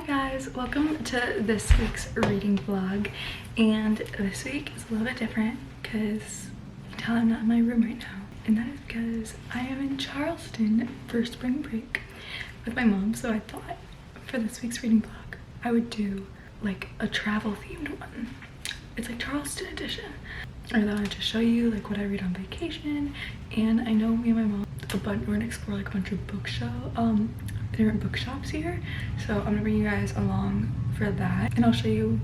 guys, welcome to this week's reading vlog, and this week is a little bit different because you can tell I'm not in my room right now, and that is because I am in Charleston for spring break with my mom. So I thought for this week's reading vlog I would do like a travel themed one. It's like Charleston edition. I thought I'd just show you like what I read on vacation, and I know me and my mom we're gonna explore like a bunch of different bookshops here, so I'm gonna bring you guys along for that, and I'll show you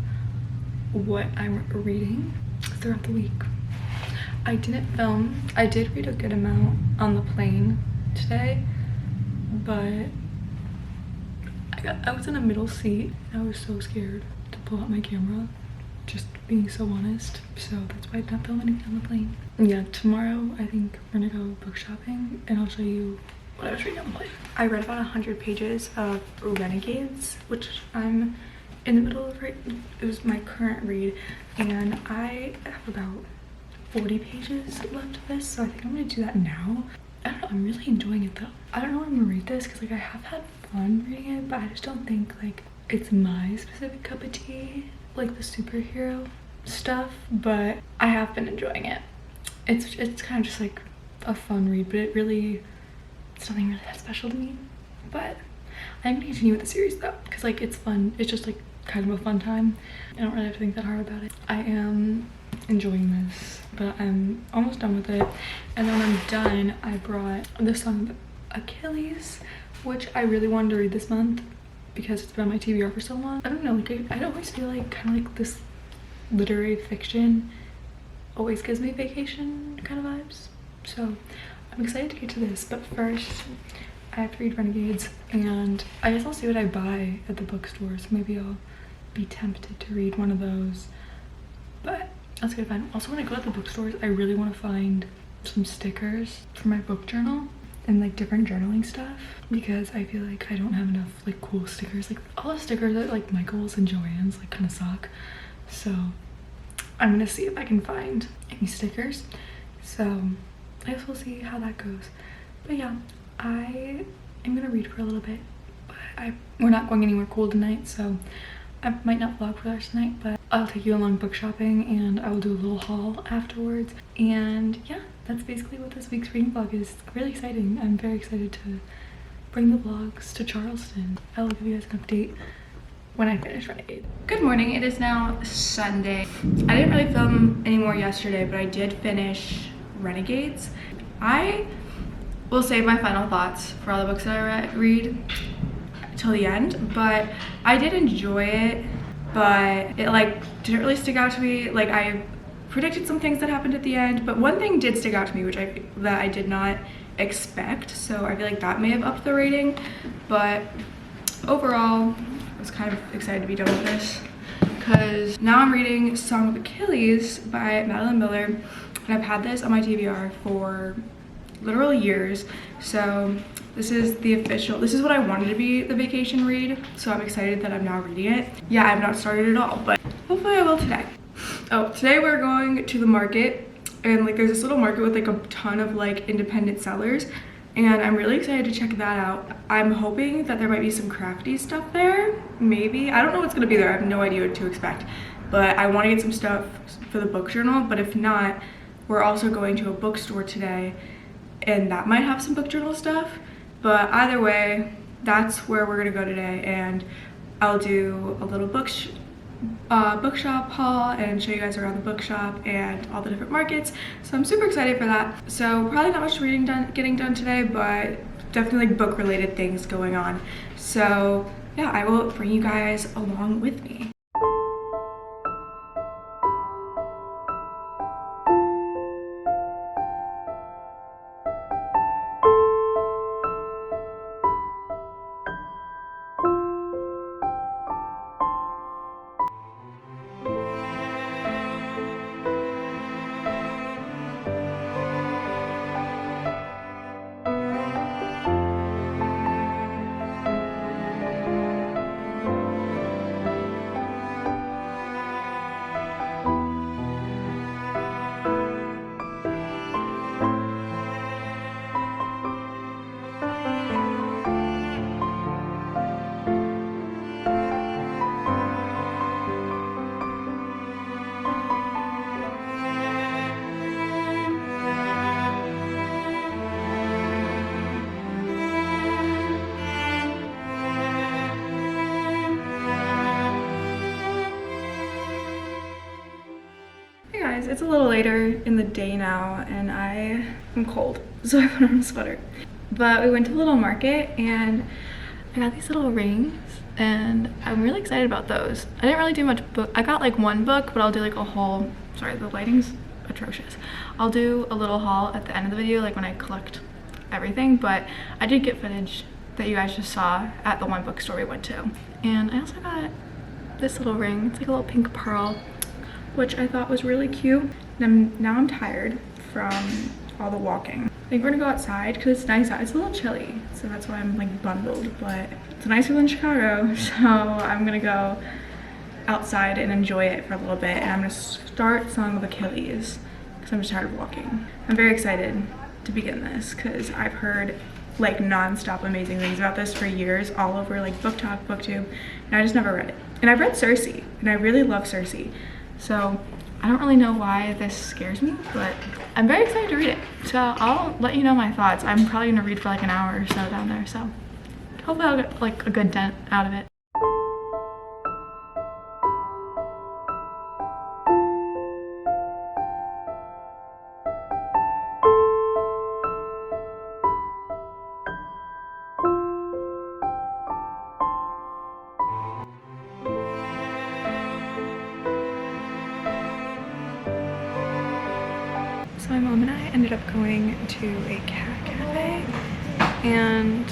what I'm reading throughout the week. I didn't film. I did read a good amount on the plane today, but I was in a middle seat and I was so scared to pull out my camera, just being so honest, so that's why I did not film anything on the plane. Yeah, tomorrow I think we're gonna go book shopping and I'll show you what I was reading on the plane. I read about 100 pages of Renegades, which I'm in the middle of. It was my current read, and I have about 40 pages left of this, so I think I'm gonna do that now. I don't know, I'm really enjoying it though. I don't know when I'm gonna read this because like I have had fun reading it, but I just don't think like it's my specific cup of tea, like the superhero stuff, but I have been enjoying it. It's kind of just like a fun read, but it's nothing really that special to me. But I'm gonna continue with the series though, because like it's fun. It's just like kind of a fun time. I don't really have to think that hard about it. I am enjoying this, but I'm almost done with it. And then when I'm done, I brought the Song of Achilles, which I really wanted to read this month because it's been on my TBR for so long. I don't know, like I always feel like kind of like this literary fiction always gives me vacation kind of vibes. So I'm excited to get to this, but first I have to read Renegades, and I guess I'll see what I buy at the bookstore, so maybe I'll be tempted to read one of those, but that's gonna be fun. Also, when I go to the bookstores, I really want to find some stickers for my book journal and like different journaling stuff, because I feel like I don't have enough like cool stickers. Like all the stickers at like Michael's and Joann's like kind of suck, so I'm gonna see if I can find any stickers. So I guess we'll see how that goes. But yeah, I am gonna read for a little bit, but we're not going anywhere cool tonight, so I might not vlog for the rest tonight, but I'll take you along book shopping and I will do a little haul afterwards. And yeah, that's basically what this week's reading vlog is. It's really exciting. I'm very excited to bring the vlogs to Charleston. I will give you guys an update when I finish Renegade. Good morning, it is now Sunday. I didn't really film anymore yesterday, but I did finish Renegades. I will save my final thoughts for all the books that I read till the end, but I did enjoy it, but it like didn't really stick out to me. Like I predicted some things that happened at the end, but one thing did stick out to me, which I did not expect, so I feel like that may have upped the rating. But overall, I was kind of excited to be done with this, because now I'm reading Song of Achilles by Madeline Miller, and I've had this on my TBR for literal years. So this is what I wanted to be the vacation read, so I'm excited that I'm now reading it. Yeah, I've not started at all, but hopefully I will today. Oh, today we're going to the market, and like there's this little market with like a ton of like independent sellers, and I'm really excited to check that out. I'm hoping that there might be some crafty stuff there, maybe. I don't know what's gonna be there. I have no idea what to expect, but I want to get some stuff for the book journal. But if not, we're also going to a bookstore today, and that might have some book journal stuff. But either way, that's where we're gonna go today, and I'll do a little bookshop haul and show you guys around the bookshop and all the different markets. So I'm super excited for that. So probably not much reading getting done today, but definitely like book related things going on. So yeah, I will bring you guys along with me. it's a little later in the day now and I am cold, so I put on a sweater. But we went to a little market and I got these little rings and I'm really excited about those. I didn't really do much book. I got like one book, but I'll do like a whole, sorry, the lighting's atrocious. I'll do a little haul at the end of the video, like when I collect everything, but I did get footage that you guys just saw at the one bookstore we went to. And I also got this little ring. It's like a little pink pearl, which I thought was really cute. And now I'm tired from all the walking. I think we're gonna go outside because it's nice out. It's a little chilly, so that's why I'm like bundled, but it's nicer than Chicago, so I'm gonna go outside and enjoy it for a little bit, and I'm gonna start Song of Achilles because I'm just tired of walking. I'm very excited to begin this because I've heard like non-stop amazing things about this for years, all over like BookTok, BookTube, and I just never read it. And I've read Circe, and I really love Circe, so I don't really know why this scares me, but I'm very excited to read it. So I'll let you know my thoughts. I'm probably gonna read for like an hour or so down there, so hopefully I'll get like a good dent out of it. So my mom and I ended up going to a cat cafe, and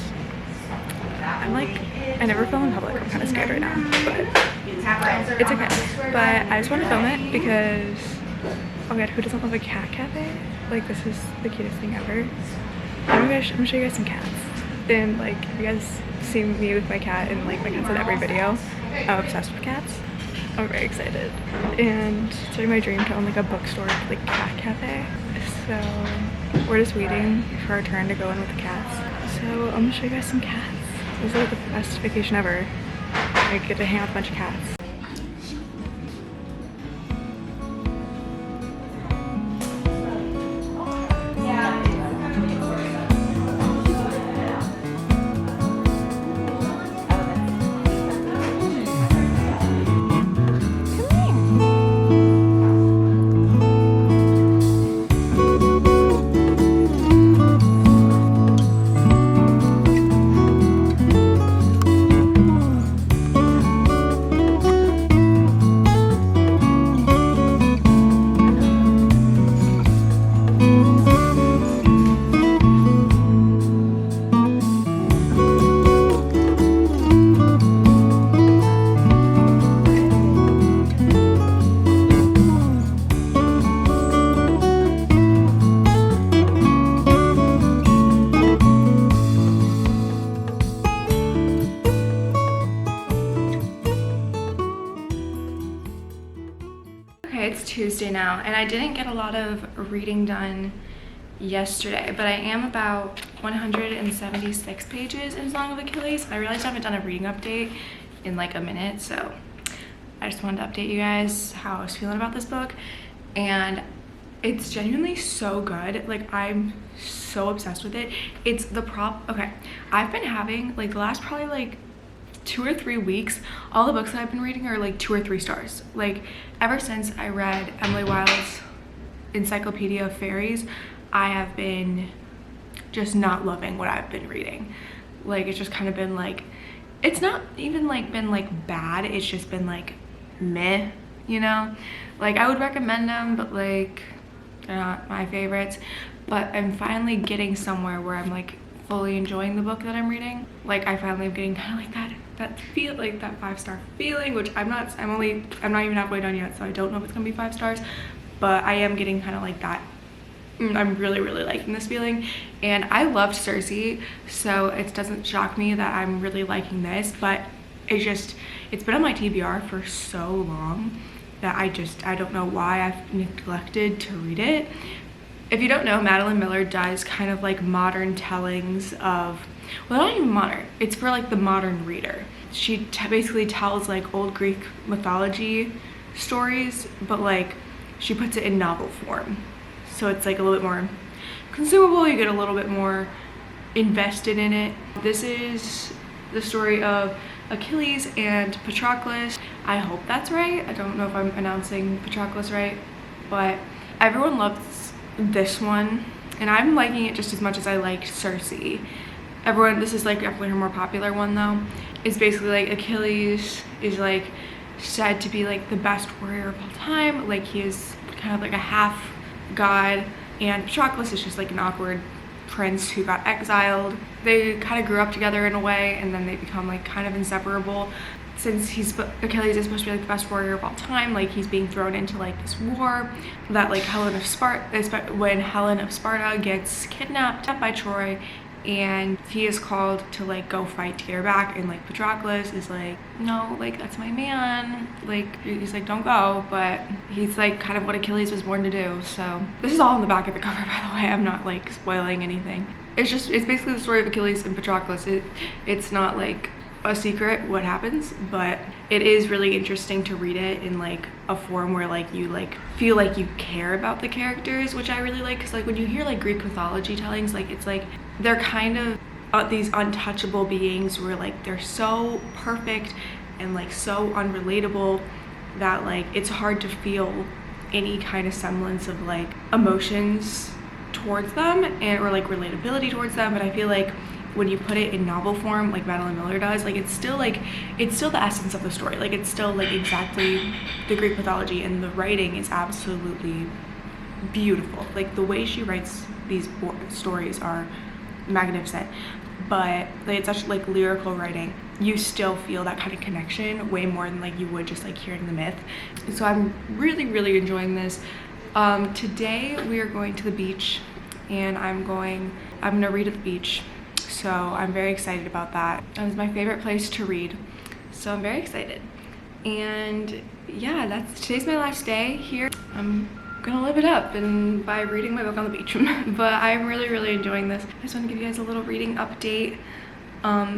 I'm like, I never film in public. I'm kind of scared right now, but it's okay. But I just want to film it because, oh god, who doesn't love a cat cafe? Like, this is the cutest thing ever. I'm gonna show you guys some cats. And like, if you guys see me with my cat and like my cat's in every video, I'm obsessed with cats. I'm very excited. And it's like my dream to own like a bookstore, like cat cafe. So we're just waiting for our turn to go in with the cats. So I'm gonna show you guys some cats. This is like the best vacation ever. I get to hang out with a bunch of cats. It's Tuesday now, and I didn't get a lot of reading done yesterday, but I am about 176 pages in Song of Achilles. I realized I haven't done a reading update in like a minute, so I just wanted to update you guys how I was feeling about this book. And it's genuinely so good. Like, I'm so obsessed with it. It's the okay, I've been having like the last probably like 2 or 3 weeks, all the books that I've been reading are like 2 or 3 stars. Like, ever since I read Emily Wilde's Encyclopedia of Fairies, I have been just not loving what I've been reading. Like, it's just kind of been like, it's not even like been like bad, it's just been like meh, you know? Like, I would recommend them, but like they're not my favorites. But I'm finally getting somewhere where I'm like fully enjoying the book that I'm reading. Like, I finally am getting kind of like that feel, like that 5-star feeling, which I'm not even halfway done yet, so I don't know if it's gonna be 5 stars, but I am getting kind of like that. I'm really liking this feeling, and I loved Circe, so it doesn't shock me that I'm really liking this. But it's been on my TBR for so long that I don't know why I've neglected to read it. If you don't know, Madeline Miller does kind of like modern tellings of, well, not even modern, it's for like the modern reader. She basically tells like old Greek mythology stories, but like she puts it in novel form. So it's like a little bit more consumable, you get a little bit more invested in it. This is the story of Achilles and Patroclus. I hope that's right. I don't know if I'm pronouncing Patroclus right. but everyone loves this one, and I'm liking it just as much as I liked Circe. Everyone, this is like definitely her more popular one though. It's basically like Achilles is like said to be like the best warrior of all time. Like he is kind of like a half god, and Patroclus is just like an awkward prince who got exiled. They kind of grew up together in a way, and then they become like kind of inseparable. Since Achilles is supposed to be like the best warrior of all time, like he's being thrown into like this war that like when Helen of Sparta gets kidnapped by Troy, and he is called to like go fight to get her back, and like Patroclus is like, no, like that's my man, like he's like, don't go, but he's like kind of what Achilles was born to do. So this is all on the back of the cover, by the way. I'm not like spoiling anything. It's basically the story of Achilles and Patroclus. It's not like a secret what happens, but it is really interesting to read it in like a form where like you like feel like you care about the characters, which I really like, because like when you hear like Greek mythology tellings, like it's like they're kind of these untouchable beings where like they're so perfect and like so unrelatable that like it's hard to feel any kind of semblance of like emotions towards them or like relatability towards them. But I feel like when you put it in novel form like Madeline Miller does, like it's still the essence of the story. Like it's still like exactly the Greek mythology, and the writing is absolutely beautiful. Like the way she writes these stories are magnificent, but like it's such like lyrical writing. You still feel that kind of connection way more than like you would just like hearing the myth. So I'm really enjoying this. Today we are going to the beach, and I'm gonna read at the beach. So I'm very excited about that. It was my favorite place to read, so I'm very excited. And yeah, today's my last day here. I'm gonna live it up and by reading my book on the beach. But I'm really enjoying this. I just want to give you guys a little reading update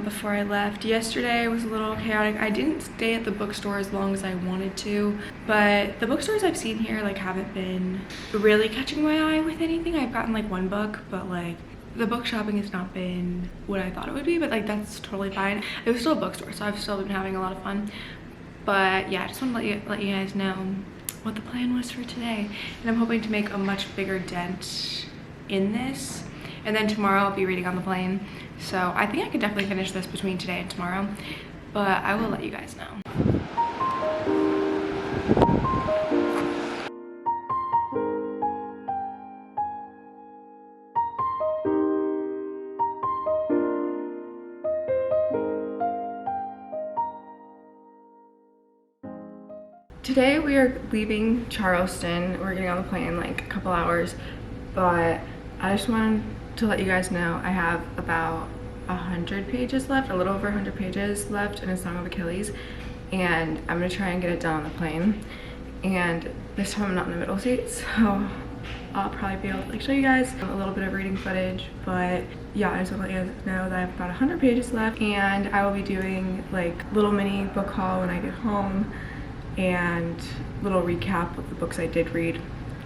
before I left. Yesterday was a little chaotic. I didn't stay at the bookstore as long as I wanted to, but the bookstores I've seen here like haven't been really catching my eye with anything. I've gotten like one book, but like the book shopping has not been what I thought it would be, but like that's totally fine. It was still a bookstore, so I've still been having a lot of fun. But yeah, I just want to let you guys know what the plan was for today, and I'm hoping to make a much bigger dent in this. And then tomorrow I'll be reading on the plane, so I think I could definitely finish this between today and tomorrow, but I will let you guys know. Today we are leaving Charleston. We're getting on the plane in like a couple hours, but I just wanted to let you guys know I have about 100 pages left, a little over 100 pages left in A Song of Achilles, and I'm gonna try and get it done on the plane. And this time I'm not in the middle seat, so I'll probably be able to like show you guys a little bit of reading footage. But yeah, I just want to let you guys know that I have about 100 pages left, and I will be doing like little mini book haul when I get home, and little recap of the books I did read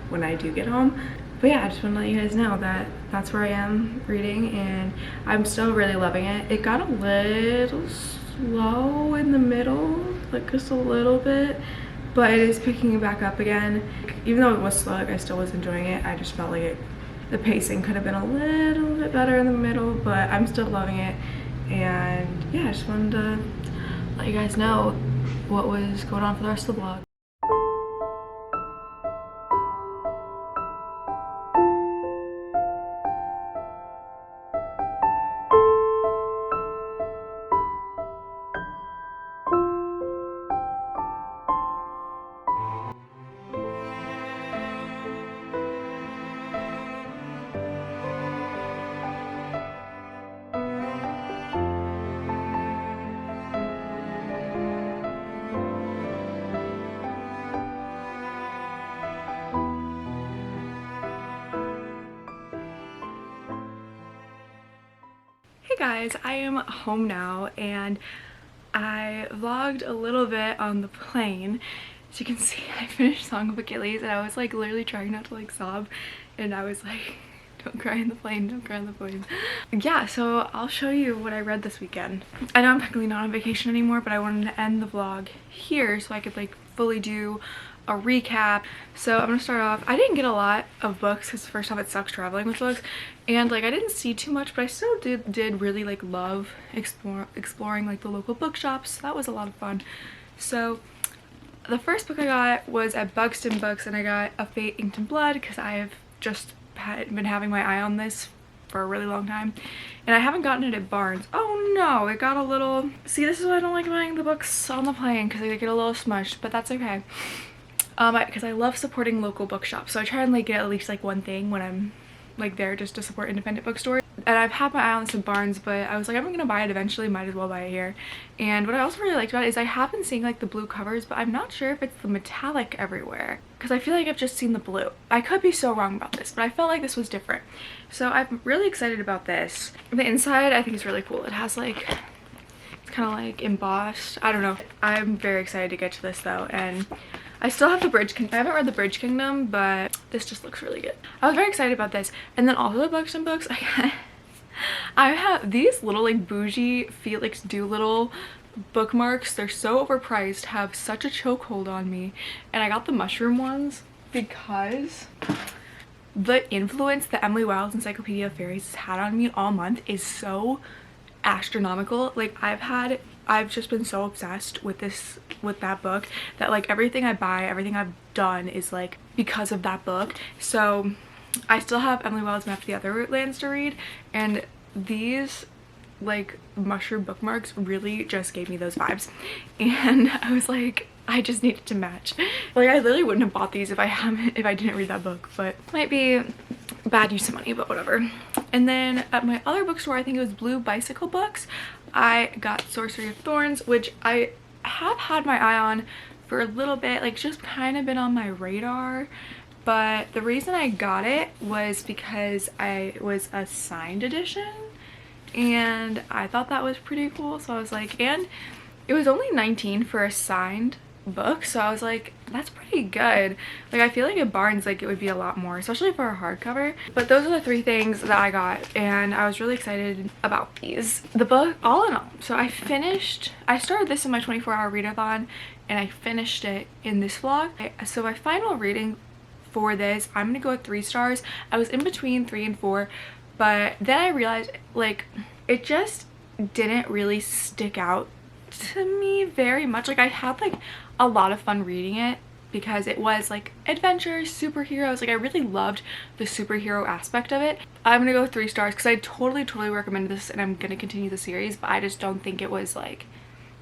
when I do get home. But yeah, I just want to let you guys know that that's where I am reading, and I'm still really loving it. It got a little slow in the middle, like just a little bit, but it is picking back up again. Even though it was slow, like I still was enjoying it. I just felt like the pacing could have been a little bit better in the middle, but I'm still loving it. And yeah, I just wanted to let you guys know what was going on for the rest of the vlog. Hey guys, I am home now, and I vlogged a little bit on the plane. As you can see, I finished Song of Achilles, and I was like literally trying not to like sob, and I was like, don't cry in the plane, don't cry in the plane. Yeah, so I'll show you what I read this weekend. I know I'm technically not on vacation anymore, but I wanted to end the vlog here so I could like fully do a recap. So I'm gonna start off. I didn't get a lot of books because first off it sucks traveling with books, and like I didn't see too much, but I still did really like love exploring like the local bookshops. So that was a lot of fun. So the first book I got was at Buxton Books, and I got A Fate Inked in Blood because I have just been having my eye on this for a really long time, and I haven't gotten it at Barnes. Oh no, it got a little, see, this is why I don't like buying the books on the plane, because they get a little smushed, but that's okay. Because I love supporting local bookshops, so I try and like get at least like one thing when I'm like there just to support independent bookstores. And I've had my eye on this at Barnes, but I was like, I'm gonna buy it eventually, might as well buy it here. And what I also really liked about it is I have been seeing like the blue covers, but I'm not sure if it's the metallic everywhere, because I feel like I've just seen the blue. I could be so wrong about this, but I felt like this was different. So I'm really excited about this. The inside I think is really cool. It has like, it's kind of like embossed, I don't know. I'm very excited to get to this though, and I still have the Bridge Kingdom. I haven't read the Bridge Kingdom, but this just looks really good. I was very excited about this. And then also the Buxton Books, I have these little like bougie Felix Doolittle bookmarks. They're so overpriced, have such a chokehold on me. And I got the mushroom ones because the influence that Emily Wilde's Encyclopedia of Fairies has had on me all month is so astronomical. Like I've just been so obsessed with that book that like everything I buy, everything I've done is like because of that book. So I still have Emily Wilde's Map of the Other Lands to read, and these like mushroom bookmarks really just gave me those vibes, and I was like, I just needed to match. Like I literally wouldn't have bought these if I didn't read that book, but might be bad use of money, but whatever. And then at my other bookstore, I think it was Blue Bicycle Books, I got Sorcery of Thorns, which I have had my eye on for a little bit, like just kind of been on my radar. But the reason I got it was because it was a signed edition, and I thought that was pretty cool. So I was like, and it was only $19 for a signed book, so I was like, that's pretty good. Like I feel like at Barnes like it would be a lot more, especially for a hardcover. But those are the three things that I got, and I was really excited about these. The book, all in all, so I started this in my 24-hour readathon, and I finished it in this vlog. So my final rating for this, I'm gonna go with 3 stars. I was in between 3 and 4, but then I realized like it just didn't really stick out to me very much. Like I had like a lot of fun reading it because it was like adventures, superheroes. Like I really loved the superhero aspect of it. I'm gonna go 3 stars because I totally recommend this, and I'm gonna continue the series, but I just don't think it was like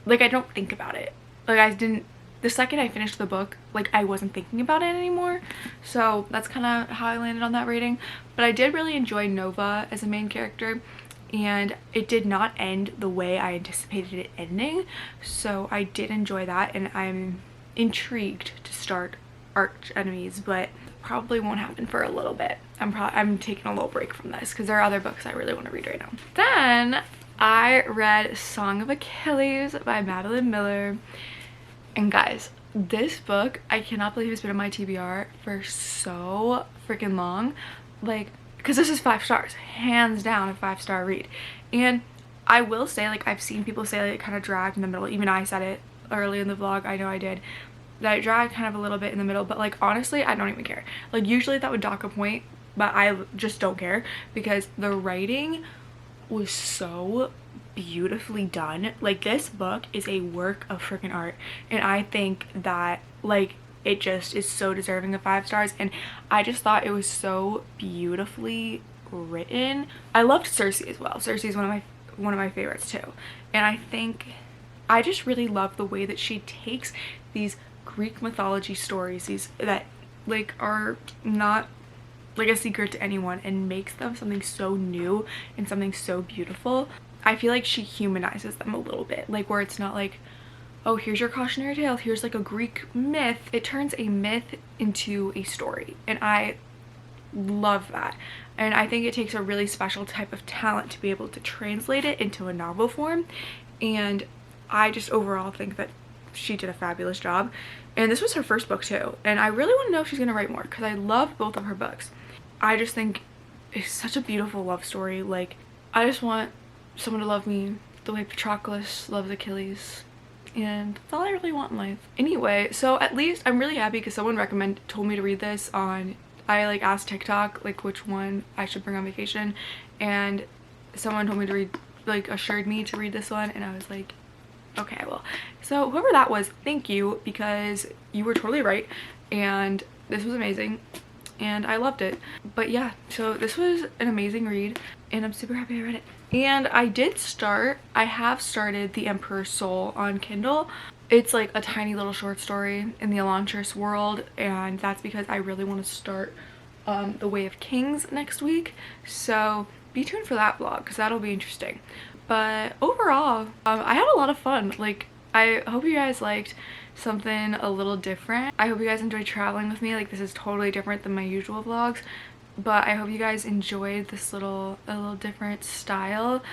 I don't think about it. Like I didn't, the second I finished the book, like I wasn't thinking about it anymore. So that's kind of how I landed on that rating. But I did really enjoy Nova as a main character, and it did not end the way I anticipated it ending. So I did enjoy that, and I'm intrigued to start Arch Enemies, but probably won't happen for a little bit. I'm taking a little break from this because there are other books I really want to read right now. Then I read Song of Achilles by Madeline Miller. And guys, this book, I cannot believe it's been on my TBR for so freaking long. Like, because this is 5 stars, hands down a 5-star read. And I will say, like, I've seen people say like it kind of dragged in the middle. Even I said it early in the vlog, I know I did, that it dragged kind of a little bit in the middle, but like honestly I don't even care. Like usually that would dock a point, but I just don't care because the writing was so beautifully done. Like this book is a work of freaking art, and I think that like it just is so deserving of 5 stars, and I just thought it was so beautifully written. I loved Circe as well. Circe is one of my favorites too, and I think I just really love the way that she takes these Greek mythology stories, these that like are not like a secret to anyone, and makes them something so new and something so beautiful. I feel like she humanizes them a little bit, like where it's not like, oh, here's your cautionary tale, here's like a Greek myth. It turns a myth into a story, and I love that. And I think it takes a really special type of talent to be able to translate it into a novel form, and I just overall think that she did a fabulous job. And this was her first book too, and I really want to know if she's gonna write more because I love both of her books. I just think it's such a beautiful love story. Like I just want someone to love me the way Patroclus loves Achilles. and that's all I really want in life. Anyway, so at least I'm really happy because someone told me to read this on, I like asked TikTok like which one I should bring on vacation, and someone told me to read, like assured me to read this one, and I was like, okay, I will. So whoever that was, thank you, because you were totally right, and this was amazing and I loved it. But yeah, so this was an amazing read and I'm super happy I read it. And I have started The Emperor's Soul on Kindle. It's like a tiny little short story in the Elantris world, and that's because I really want to start The Way of Kings next week. So be tuned for that vlog because that'll be interesting. But overall, I had a lot of fun. Like, I hope you guys liked something a little different. I hope you guys enjoyed traveling with me. Like, this is totally different than my usual vlogs, but I hope you guys enjoyed this a little different style.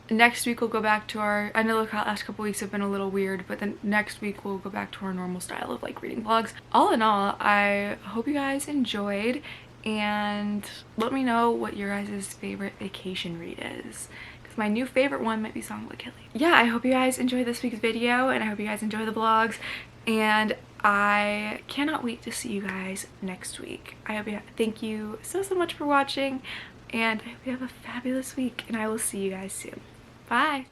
Next week we'll go back to our, I know the last couple weeks have been a little weird, but then next week we'll go back to our normal style of like reading vlogs. All in all, I hope you guys enjoyed, and let me know what your guys' favorite vacation read is. My new favorite one might be Song of Achilles. Yeah, I hope you guys enjoyed this week's video, and I hope you guys enjoy the vlogs, and I cannot wait to see you guys next week. Thank you so much for watching, and I hope you have a fabulous week, and I will see you guys soon. Bye!